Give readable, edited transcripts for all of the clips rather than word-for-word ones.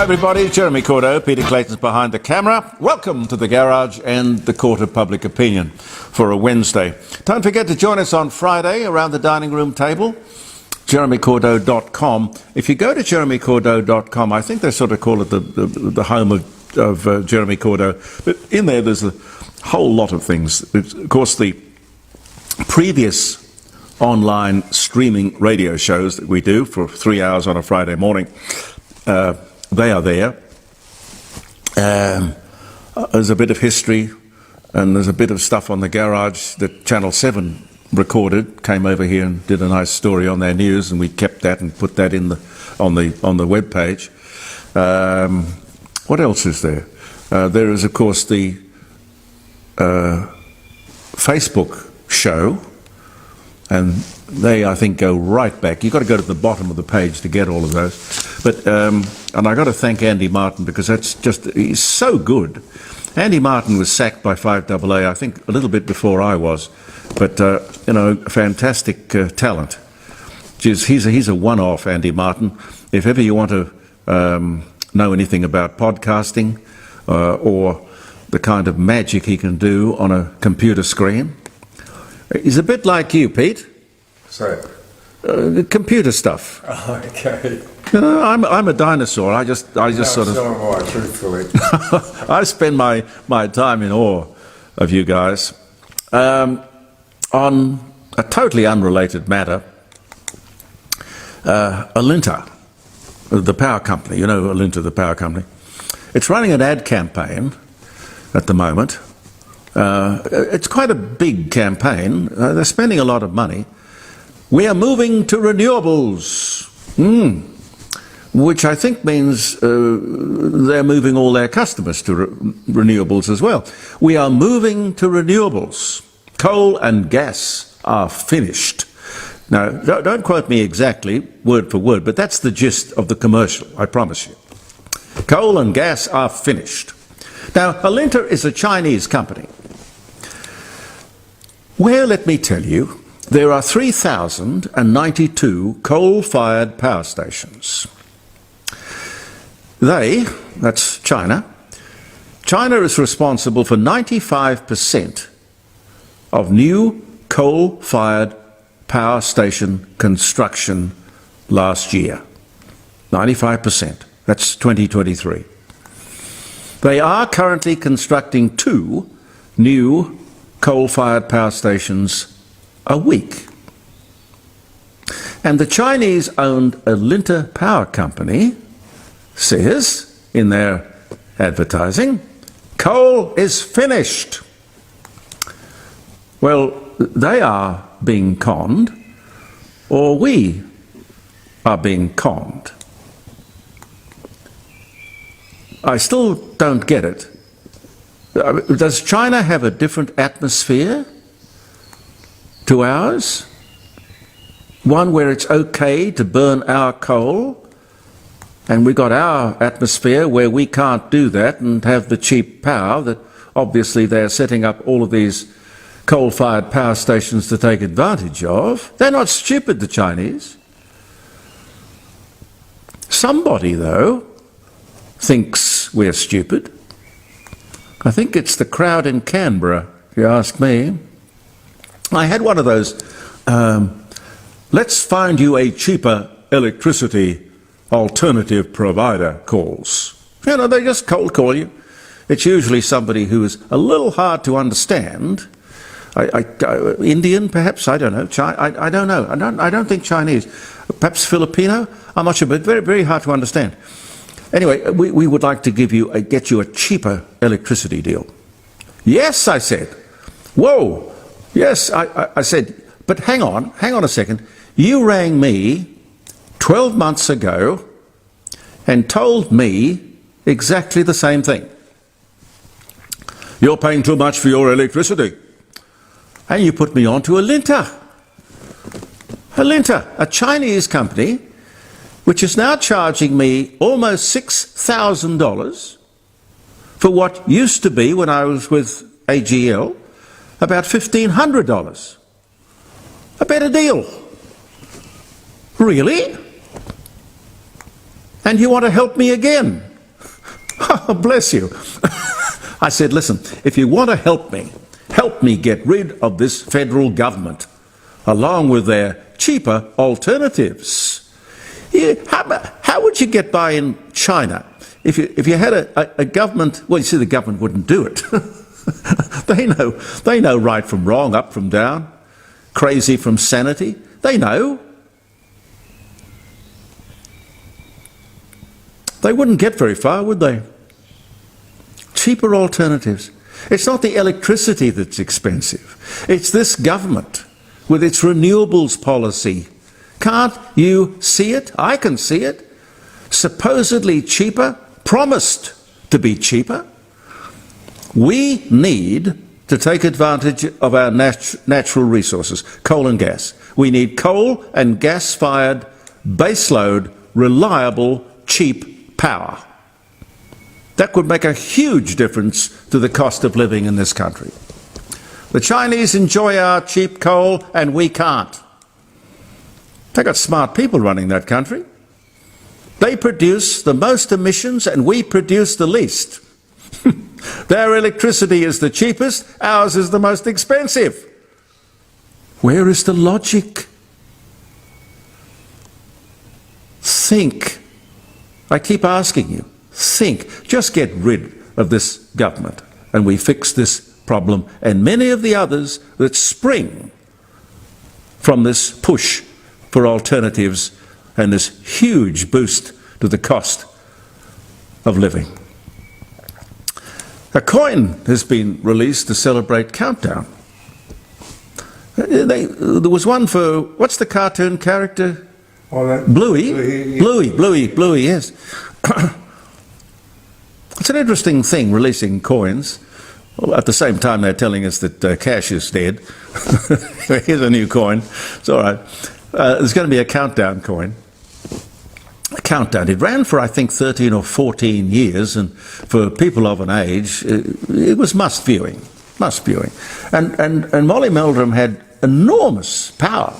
Hi everybody, Jeremy Cordeaux, Peter Clayton's behind the camera. Welcome to The Garage and the Court of Public Opinion for a Wednesday. Don't forget to join us on Friday around the dining room table, jeremycordeaux.com. If you go to jeremycordeaux.com, I think they sort of call it the home of Jeremy Cordeaux, but in there's a whole lot of things. Of course, the previous online streaming radio shows that we do for 3 hours on a Friday morning, they are there. There's a bit of history, and there's a bit of stuff on The Garage that Channel 7 recorded, came over here and did a nice story on their news, and we kept that and put that in on the web page. What else is there? There is, of course, the Facebook show, and they, I think, go right back. You've got to go to the bottom of the page to get all of those. But and I got to thank Andy Martin, because he's so good. Andy Martin was sacked by 5AA, I think, a little bit before I was. But fantastic talent. He's a one-off, Andy Martin. If ever you want to know anything about podcasting or the kind of magic he can do on a computer screen, he's a bit like you, Pete. Sorry. Computer stuff. Oh, okay. I'm a dinosaur. I just sort of. So am I, truthfully. I spend my time in awe of you guys. On a totally unrelated matter, Alinta, the power company. You know Alinta, the power company. It's running an ad campaign at the moment. It's quite a big campaign. They're spending a lot of money. We are moving to renewables, which I think means they're moving all their customers to renewables as well. We are moving to renewables. Coal and gas are finished. Now, don't quote me exactly, word for word, but that's the gist of the commercial, I promise you. Coal and gas are finished. Now, Alinta is a Chinese company, where, let me tell you, there are 3,092 coal-fired power stations. That's China. China is responsible for 95% of new coal-fired power station construction last year. 95%. That's 2023. They are currently constructing 2 new coal-fired power stations a week. And the Chinese-owned Alinta Power Company says in their advertising, coal is finished. Well, they are being conned, or we are being conned. I still don't get it. Does China have a different atmosphere to ours? One where it's okay to burn our coal, and we've got our atmosphere where we can't do that and have the cheap power that obviously they're setting up all of these coal-fired power stations to take advantage of. They're not stupid, the Chinese. Somebody, though, thinks we're stupid. I think it's the crowd in Canberra, if you ask me. I had one of those, let's find you a cheaper electricity alternative provider calls. You know, they just cold call you. It's usually somebody who is a little hard to understand. Indian, perhaps, I don't know. I don't know. I don't think Chinese. Perhaps Filipino? I'm not sure, but very, very hard to understand. Anyway, we would like to get you a cheaper electricity deal. Yes, I said. Whoa. Yes, I said, but hang on a second. You rang me 12 months ago and told me exactly the same thing. You're paying too much for your electricity. And you put me on to Alinta. Alinta, a Chinese company, which is now charging me almost $6,000 for what used to be, when I was with AGL, about $1,500. A better deal. Really? And you want to help me again? Oh, bless you. I said, listen, if you want to help me get rid of this federal government, along with their cheaper alternatives. Yeah, how would you get by in China if you had a government? Well, you see, the government wouldn't do it. They know right from wrong, up from down, crazy from sanity. They know. They wouldn't get very far, would they? Cheaper alternatives. It's not the electricity that's expensive. It's this government with its renewables policy. Can't you see it? I can see it. Supposedly cheaper, promised to be cheaper. We need to take advantage of our natural resources, coal and gas. We need coal and gas-fired, baseload, reliable, cheap power. That could make a huge difference to the cost of living in this country. The Chinese enjoy our cheap coal and we can't. They've got smart people running that country. They produce the most emissions and we produce the least. Their electricity is the cheapest, ours is the most expensive. Where is the logic? Think. I keep asking you. Think. Just get rid of this government and we fix this problem and many of the others that spring from this push for alternatives and this huge boost to the cost of living. A coin has been released to celebrate Countdown. There was one for, what's the cartoon character? Oh, Bluey? Yeah. Bluey, yes. It's an interesting thing, releasing coins. Well, at the same time, they're telling us that cash is dead. Here's a new coin. It's all right. There's going to be a Countdown coin. A Countdown. It ran for, I think, 13 or 14 years, and for people of an age, it was must viewing. And Molly Meldrum had enormous power.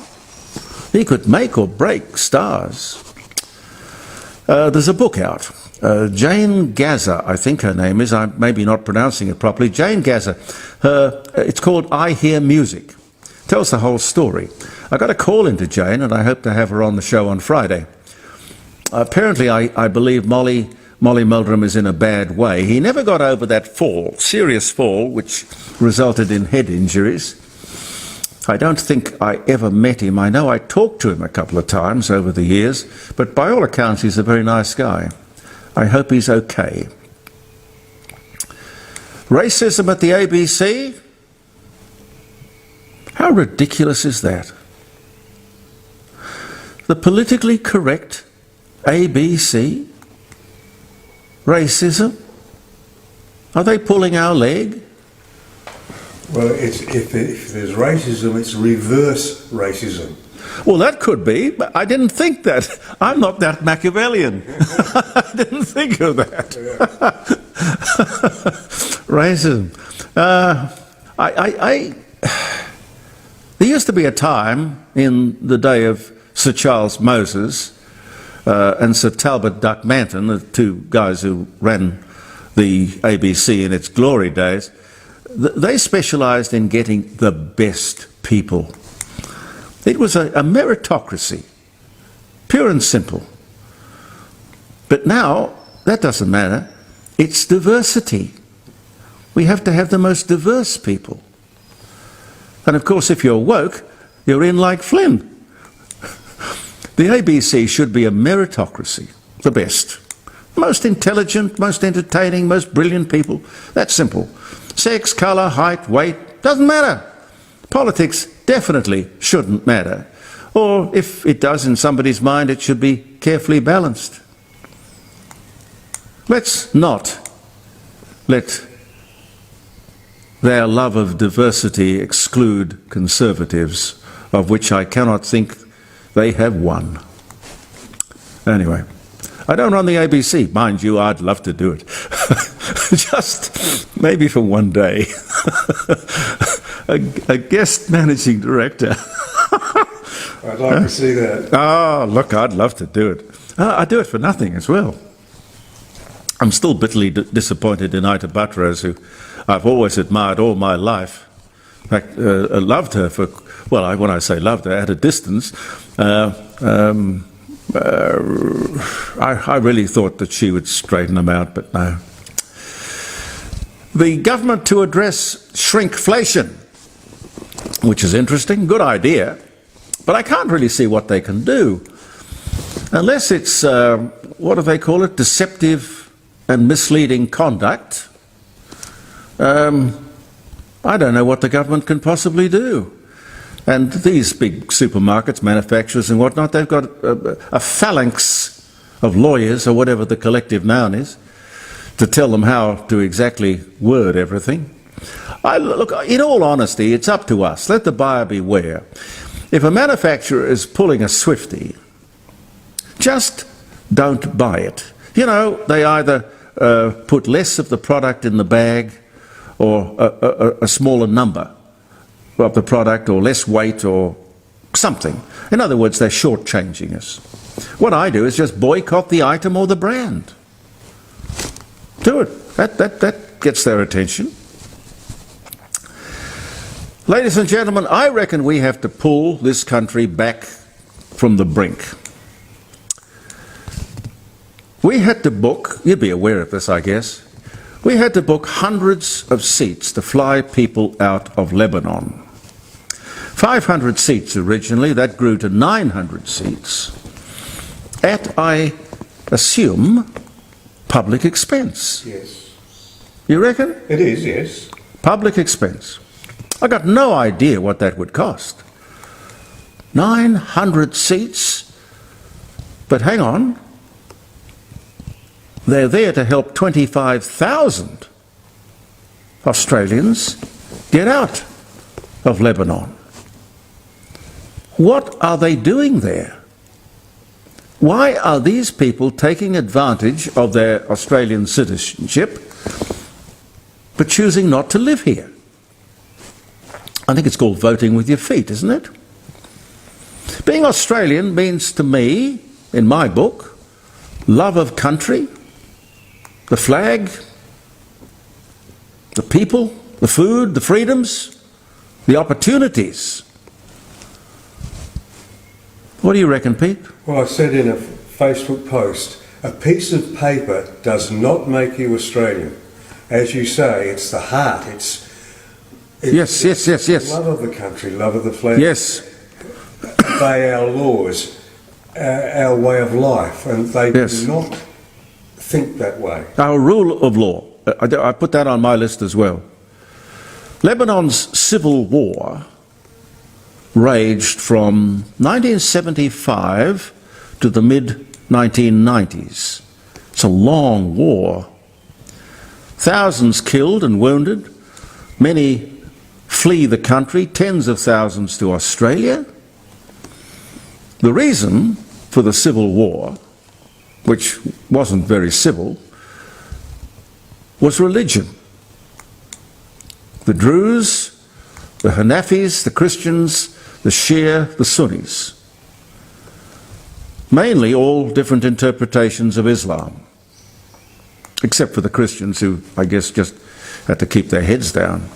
He could make or break stars. There's a book out. Jane Gaza, I think her name is, I'm maybe not pronouncing it properly. Jane Gaza, it's called I Hear Music. Tells the whole story. I got a call into Jane and I hope to have her on the show on Friday. Apparently I believe Molly Meldrum is in a bad way. He never got over that fall, serious fall, which resulted in head injuries. I don't think I ever met him. I know I talked to him a couple of times over the years, but by all accounts he's a very nice guy. I hope he's okay. Racism at the ABC? How ridiculous is that? The politically correct ABC? Racism? Are they pulling our leg? Well, if there's racism, it's reverse racism. Well, that could be, but I didn't think that. I'm not that Machiavellian. I didn't think of that. Racism. There used to be a time in the day of Sir Charles Moses and Sir Talbot Duck Manton, the two guys who ran the ABC in its glory days. They specialised in getting the best people. It was a meritocracy, pure and simple. But now, that doesn't matter. It's diversity. We have to have the most diverse people. And of course, if you're woke, you're in like Flynn. The ABC should be a meritocracy, the best. Most intelligent, most entertaining, most brilliant people. That's simple. Sex, colour, height, weight, doesn't matter. Politics definitely shouldn't matter. Or if it does in somebody's mind, it should be carefully balanced. Let's not let their love of diversity exclude conservatives, of which I cannot think they have one. Anyway, I don't run the ABC. Mind you, I'd love to do it. Just maybe for one day. A guest managing director. I'd like to see that. Oh, look, I'd love to do it. I do it for nothing as well. I'm still bitterly disappointed in Ita Buttrose, who I've always admired all my life. In fact, loved her for, well, when I say loved her, at a distance. I really thought that she would straighten them out, but no. The government to address shrinkflation, which is interesting, good idea, but I can't really see what they can do. Unless it's, what do they call it, deceptive and misleading conduct. I don't know what the government can possibly do. And these big supermarkets, manufacturers and whatnot, they've got a phalanx of lawyers, or whatever the collective noun is, to tell them how to exactly word everything. Look, in all honesty, it's up to us. Let the buyer beware. If a manufacturer is pulling a Swiftie, just don't buy it. You know, they either put less of the product in the bag, or a smaller number of the product, or less weight, or something. In other words, they're shortchanging us. What I do is just boycott the item or the brand. Do it. That gets their attention. Ladies and gentlemen, I reckon we have to pull this country back from the brink. We had to book, you'd be aware of this, I guess, we had to book hundreds of seats to fly people out of Lebanon. 500 seats originally, that grew to 900 seats at, I assume, public expense. Yes. You reckon? It is, yes. Public expense. I got no idea what that would cost. 900 seats, but hang on. They're there to help 25,000 Australians get out of Lebanon. What are they doing there? Why are these people taking advantage of their Australian citizenship but choosing not to live here? I think it's called voting with your feet, isn't it? Being Australian means to me, in my book, love of country, the flag, the people, the food, the freedoms, the opportunities. What do you reckon, Pete? Well, I said in a Facebook post, a piece of paper does not make you Australian. As you say, it's the heart, it's yes. love of the country, love of the flag. Yes. Obey our laws, our way of life, and they do not think that way. Our rule of law. I put that on my list as well. Lebanon's civil war raged from 1975 to the mid-1990s. It's a long war. Thousands killed and wounded. Many flee the country, tens of thousands to Australia. The reason for the civil war, which wasn't very civil, was religion. The Druze, the Hanafis, the Christians, the Shia, the Sunnis. Mainly all different interpretations of Islam, except for the Christians, who I guess just had to keep their heads down.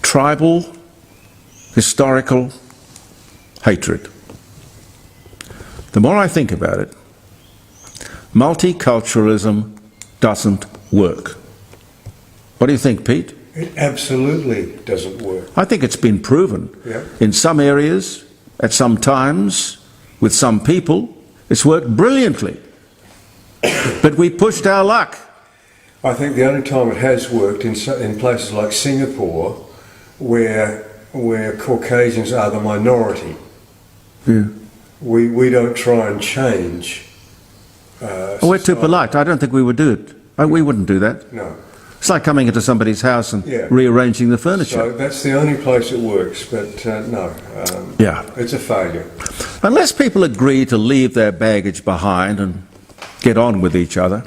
Tribal, historical hatred. The more I think about it, multiculturalism doesn't work. What do you think, Pete? It absolutely doesn't work. I think it's been proven. Yeah. In some areas, at some times, with some people, it's worked brilliantly. But we pushed our luck. I think the only time it has worked in places like Singapore, where Caucasians are the minority. Yeah. We don't try and change. We're too polite. I don't think we would do it. We wouldn't do that. No. It's like coming into somebody's house and rearranging the furniture. So that's the only place it works, but no. It's a failure. Unless people agree to leave their baggage behind and get on with each other.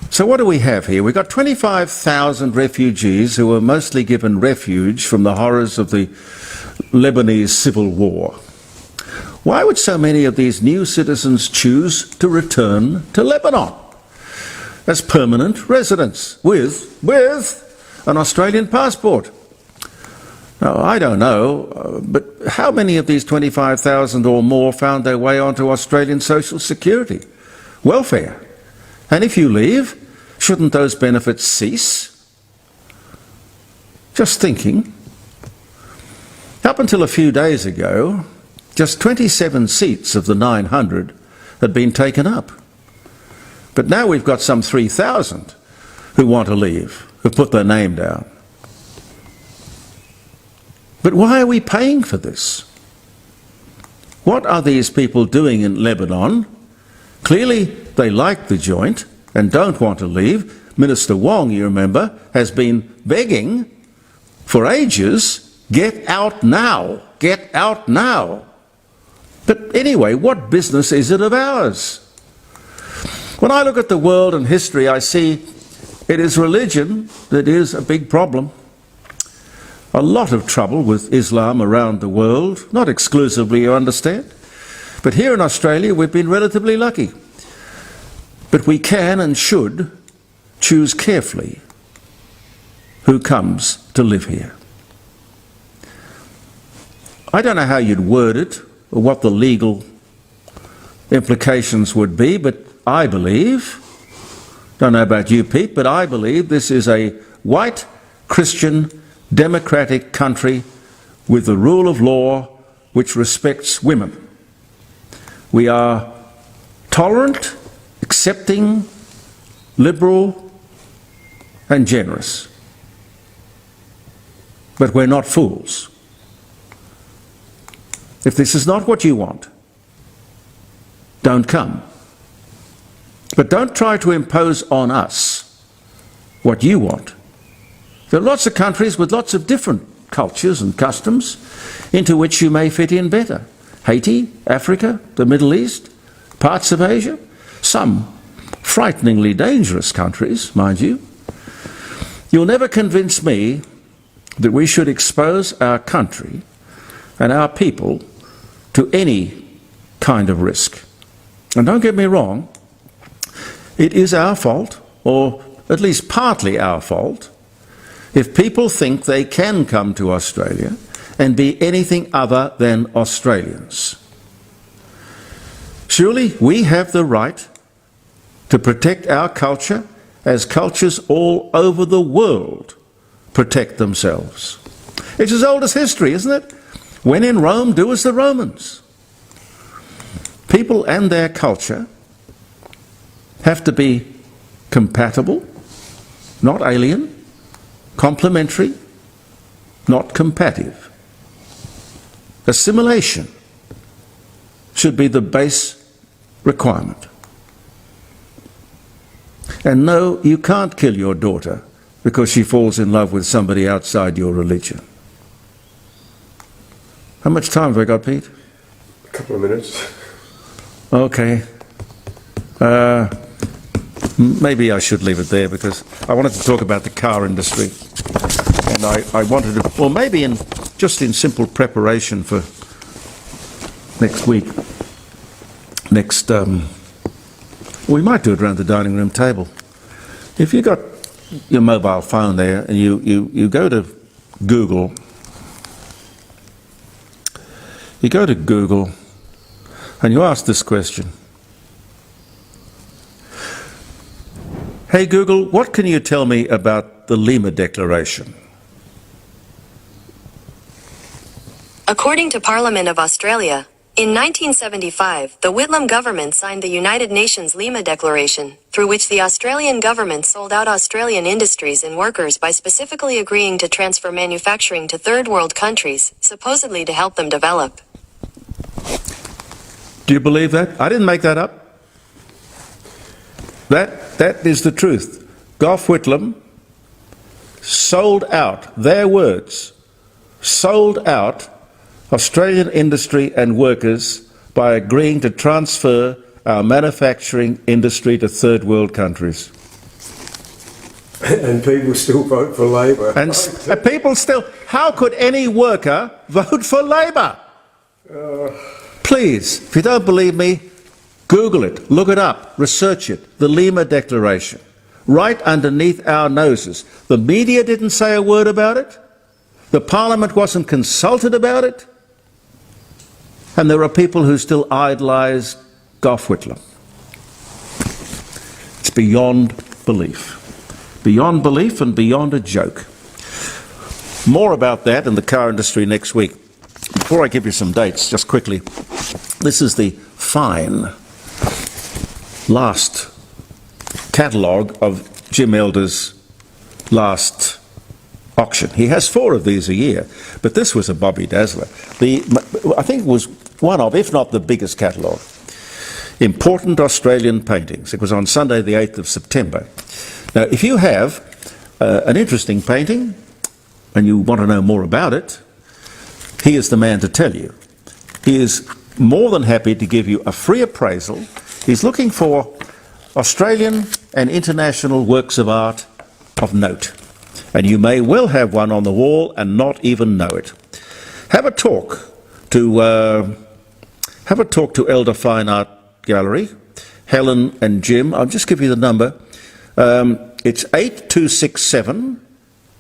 So what do we have here? We've got 25,000 refugees who were mostly given refuge from the horrors of the Lebanese civil war. Why would so many of these new citizens choose to return to Lebanon as permanent residents with an Australian passport? Now, I don't know, but how many of these 25,000 or more found their way onto Australian social security, welfare? And if you leave, shouldn't those benefits cease? Just thinking. Up until a few days ago, just 27 seats of the 900 had been taken up. But now we've got some 3,000 who want to leave, who put their name down. But why are we paying for this? What are these people doing in Lebanon? Clearly they like the joint and don't want to leave. Minister Wong, you remember, has been begging for ages, get out now, get out now. But anyway, what business is it of ours? When I look at the world and history, I see it is religion that is a big problem. A lot of trouble with Islam around the world, not exclusively, you understand. But here in Australia, we've been relatively lucky. But we can and should choose carefully who comes to live here. I don't know how you'd word it or what the legal implications would be, but I believe, don't know about you, Pete, but I believe this is a white, Christian, democratic country with the rule of law which respects women. We are tolerant, accepting, liberal and generous. But we're not fools. If this is not what you want, don't come. But don't try to impose on us what you want. There are lots of countries with lots of different cultures and customs into which you may fit in better. Haiti, Africa, the Middle East, parts of Asia, some frighteningly dangerous countries, mind you. You'll never convince me that we should expose our country and our people to any kind of risk. And don't get me wrong, it is our fault, or at least partly our fault, if people think they can come to Australia and be anything other than Australians. Surely we have the right to protect our culture as cultures all over the world protect themselves. It's as old as history, isn't it? When in Rome, do as the Romans. People and their culture have to be compatible, not alien, complementary, not combative. Assimilation should be the base requirement. And no, you can't kill your daughter because she falls in love with somebody outside your religion. How much time have I got, Pete? A couple of minutes. Okay. Maybe I should leave it there because I wanted to talk about the car industry. And I wanted to, or maybe just in simple preparation for next week. We might do it around the dining room table. If you got your mobile phone there and you go to Google, and you ask this question. Hey Google, what can you tell me about the Lima Declaration? According to Parliament of Australia, in 1975, the Whitlam government signed the United Nations Lima Declaration, through which the Australian government sold out Australian industries and workers by specifically agreeing to transfer manufacturing to third world countries, supposedly to help them develop. Do you believe that? I didn't make that up. That is the truth. Gough Whitlam sold out, their words, sold out Australian industry and workers by agreeing to transfer our manufacturing industry to third world countries. And people still vote for Labor. And people still, how could any worker vote for Labor? Please, if you don't believe me, Google it, look it up, research it. The Lima Declaration, right underneath our noses. The media didn't say a word about it. The Parliament wasn't consulted about it. And there are people who still idolise Gough Whitlam. It's beyond belief. Beyond belief and beyond a joke. More about that in the car industry next week. Before I give you some dates, just quickly, this is the fine last catalogue of Jim Elder's last auction. He has 4 of these a year, but this was a Bobby Dazzler. I think it was one of, if not the biggest catalogue. Important Australian paintings. It was on Sunday the 8th of September. Now, if you have an interesting painting and you want to know more about it, he is the man to tell you. He is more than happy to give you a free appraisal. He's looking for Australian and international works of art of note. And you may well have one on the wall and not even know it. Have a talk to Elder Fine Art Gallery, Helen and Jim. I'll just give you the number. It's 8267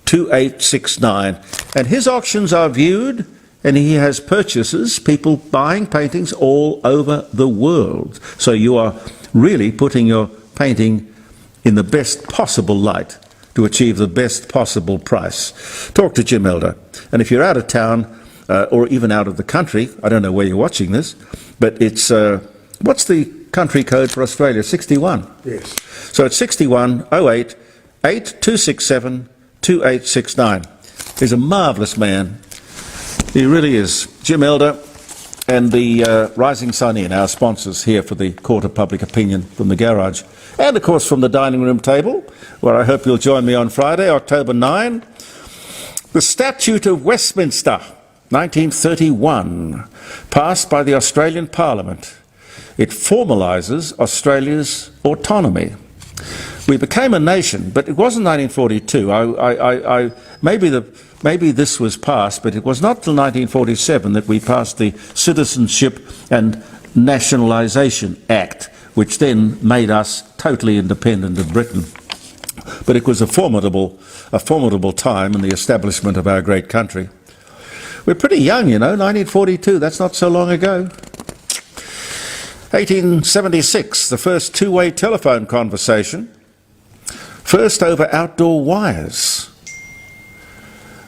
2869. And his auctions are viewed, and he has purchases, people buying paintings all over the world. So you are really putting your painting in the best possible light to achieve the best possible price. Talk to Jim Elder. And if you're out of town, or even out of the country, I don't know where you're watching this, but it's, what's the country code for Australia? 61? Yes. So it's 6108 8267 2869. He's a marvellous man. He really is. Jim Elder and the Rising Sun Inn, our sponsors here for the Court of Public Opinion from the garage. And, of course, from the dining room table, where I hope you'll join me on Friday, October 9. The Statute of Westminster, 1931, passed by the Australian Parliament. It formalises Australia's autonomy. We became a nation, but it wasn't 1942. Maybe this was passed, but it was not till 1947 that we passed the Citizenship and Nationalisation Act, which then made us totally independent of Britain. But it was a formidable time in the establishment of our great country. We're pretty young, you know, 1942, that's not so long ago. 1876, the first two-way telephone conversation, first over outdoor wires.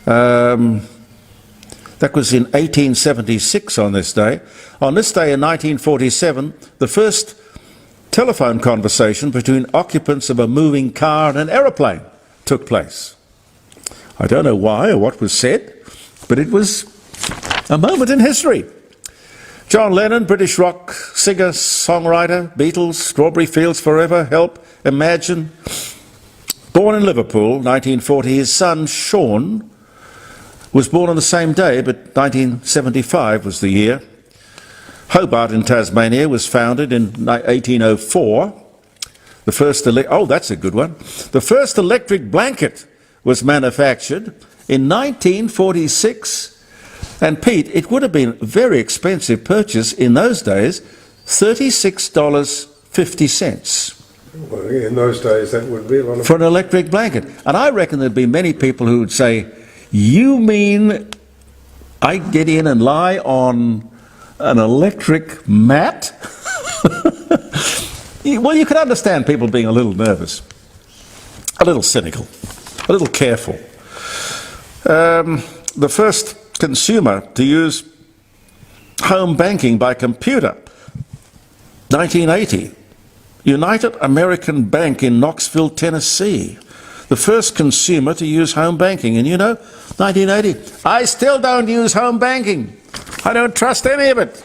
That was in 1876 on this day. On this day in 1947, the first telephone conversation between occupants of a moving car and an aeroplane took place. I don't know why or what was said, but it was a moment in history. John Lennon, British rock singer, songwriter, Beatles, Strawberry Fields Forever, Help, Imagine. Born in Liverpool, 1940, his son Sean was born on the same day, but 1975 was the year. Hobart in Tasmania was founded in 1804. The first that's a good one. The first electric blanket was manufactured in 1946. And Pete, it would have been a very expensive purchase in those days, $36.50. Well, in those days that would be a lot of... For an electric blanket. And I reckon there'd be many people who would say, you mean I get in and lie on an electric mat? Well, you can understand people being a little nervous, a little cynical, a little careful. The first consumer to use home banking by computer, 1980. United American Bank in Knoxville, Tennessee. The first consumer to use home banking. And you know, 1980, I still don't use home banking. I don't trust any of it.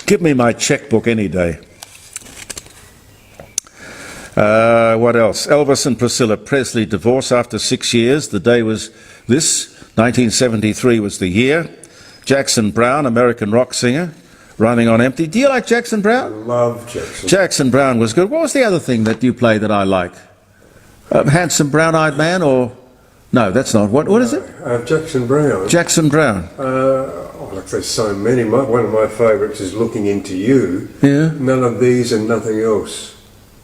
Give me my checkbook any day. What else? Elvis and Priscilla Presley divorced after 6 years. The day was this. 1973 was the year. Jackson Browne, American rock singer, Running on Empty. Do you like Jackson Browne? I love Jackson. Jackson Browne was good. What was the other thing that you played that I like? Handsome Brown-Eyed Man, or... No, that's not. What is it? Jackson Browne. Jackson Browne. I there's so many. One of my favourites is Looking Into You. Yeah. None of these and nothing else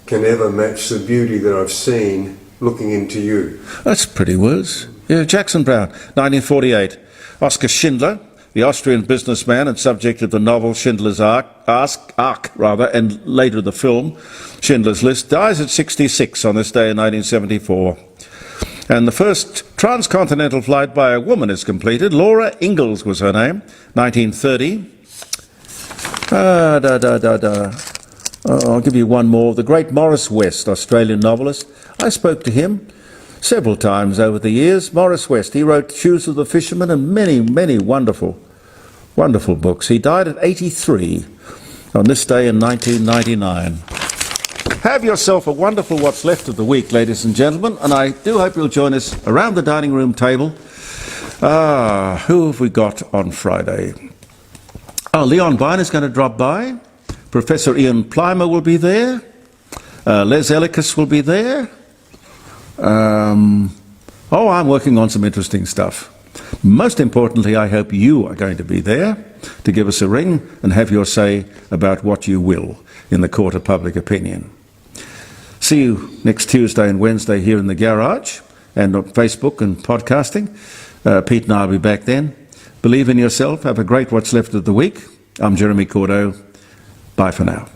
can ever match the beauty that I've seen looking into you. That's pretty words. Yeah, Jackson Browne, 1948. Oskar Schindler, the Austrian businessman and subject of the novel Schindler's Ark, and later the film Schindler's List, dies at 66 on this day in 1974. And the first transcontinental flight by a woman is completed. Laura Ingalls was her name, 1930. I'll give you one more. The great Morris West, Australian novelist. I spoke to him several times over the years. Morris West, he wrote Shoes of the Fisherman and many, many wonderful, wonderful books. He died at 83 on this day in 1999. Have yourself a wonderful what's left of the week, ladies and gentlemen, and I do hope you'll join us around the dining room table. Who have we got on Friday? Leon Vine is going to drop by. Professor Ian Plimer will be there. Les Ellicus will be there. I'm working on some interesting stuff. Most importantly, I hope you are going to be there to give us a ring and have your say about what you will in the court of public opinion. See you next Tuesday and Wednesday here in the garage and on Facebook and podcasting. Pete and I will be back then. Believe in yourself. Have a great what's left of the week. I'm Jeremy Cordeaux. Bye for now.